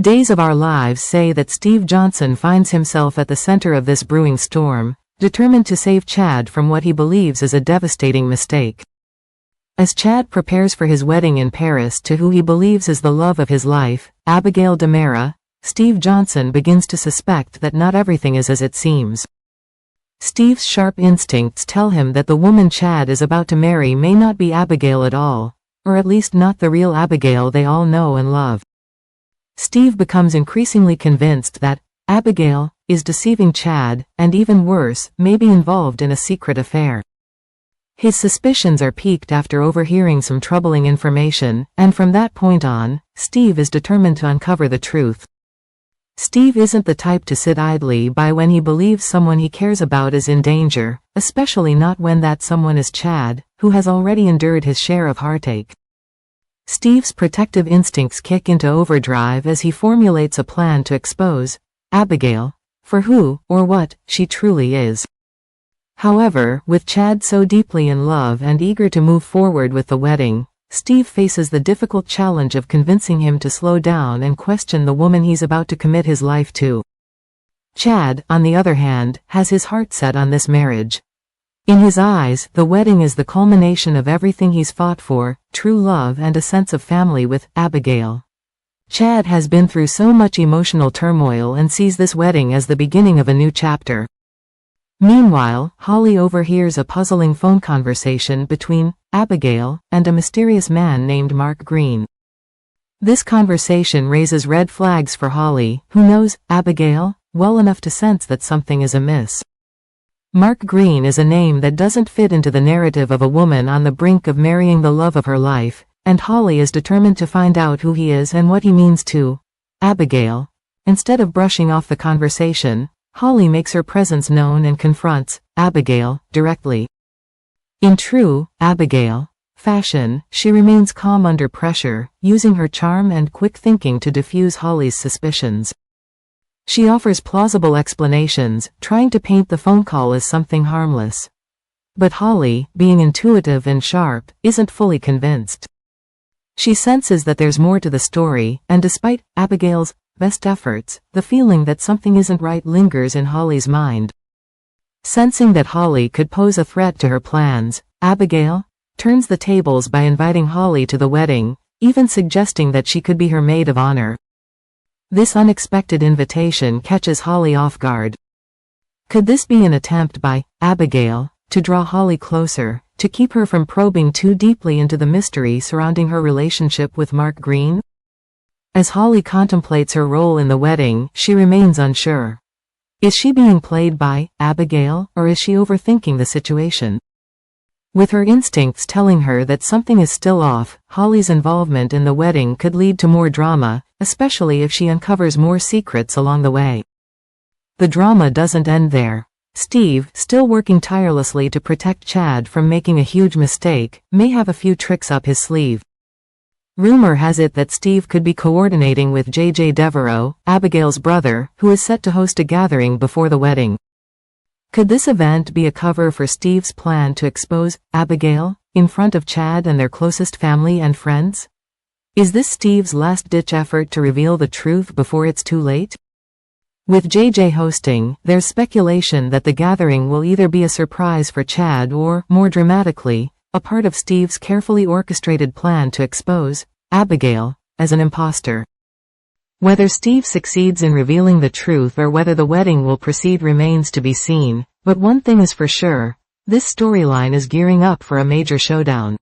Days of Our Lives say that Steve Johnson finds himself at the center of this brewing storm, determined to save Chad from what he believes is a devastating mistake. As Chad prepares for his wedding in Paris to who he believes is the love of his life, Abigail DiMera, Steve Johnson begins to suspect that not everything is as it seems. Steve's sharp instincts tell him that the woman Chad is about to marry may not be Abigail at all, or at least not the real Abigail they all know and love. Steve becomes increasingly convinced that Abigail is deceiving Chad, and even worse, may be involved in a secret affair. His suspicions are piqued after overhearing some troubling information, and from that point on, Steve is determined to uncover the truth. Steve isn't the type to sit idly by when he believes someone he cares about is in danger, especially not when that someone is Chad, who has already endured his share of heartache. Steve's protective instincts kick into overdrive as he formulates a plan to expose Abigail for who, or what, she truly is. However, with Chad so deeply in love and eager to move forward with the wedding, Steve faces the difficult challenge of convincing him to slow down and question the woman he's about to commit his life to. Chad, on the other hand, has his heart set on this marriage. In his eyes, the wedding is the culmination of everything he's fought for, true love and a sense of family with Abigail. Chad has been through so much emotional turmoil and sees this wedding as the beginning of a new chapter. Meanwhile, Holly overhears a puzzling phone conversation between Abigail and a mysterious man named Mark Green. This conversation raises red flags for Holly, who knows Abigail well enough to sense that something is amiss. Mark Green is a name that doesn't fit into the narrative of a woman on the brink of marrying the love of her life, and Holly is determined to find out who he is and what he means to Abigail. Instead of brushing off the conversation, Holly makes her presence known and confronts Abigail directly. In true Abigail fashion, she remains calm under pressure, using her charm and quick thinking to diffuse Holly's suspicions. She offers plausible explanations, trying to paint the phone call as something harmless. But Holly, being intuitive and sharp, isn't fully convinced. She senses that there's more to the story, and despite Abigail's best efforts, the feeling that something isn't right lingers in Holly's mind. Sensing that Holly could pose a threat to her plans, Abigail turns the tables by inviting Holly to the wedding, even suggesting that she could be her maid of honor. This unexpected invitation catches Holly off guard. Could this be an attempt by Abigail to draw Holly closer, to keep her from probing too deeply into the mystery surrounding her relationship with Mark Green? As Holly contemplates her role in the wedding, she remains unsure. Is she being played by Abigail, or is she overthinking the situation? With her instincts telling her that something is still off, Holly's involvement in the wedding could lead to more drama, especially if she uncovers more secrets along the way. The drama doesn't end there. Steve, still working tirelessly to protect Chad from making a huge mistake, may have a few tricks up his sleeve. Rumor has it that Steve could be coordinating with J.J. Devereaux, Abigail's brother, who is set to host a gathering before the wedding. Could this event be a cover for Steve's plan to expose Abigail in front of Chad and their closest family and friends? Is this Steve's last-ditch effort to reveal the truth before it's too late? With JJ hosting, there's speculation that the gathering will either be a surprise for Chad or, more dramatically, a part of Steve's carefully orchestrated plan to expose Abigail as an imposter. Whether Steve succeeds in revealing the truth or whether the wedding will proceed remains to be seen, but one thing is for sure, this storyline is gearing up for a major showdown.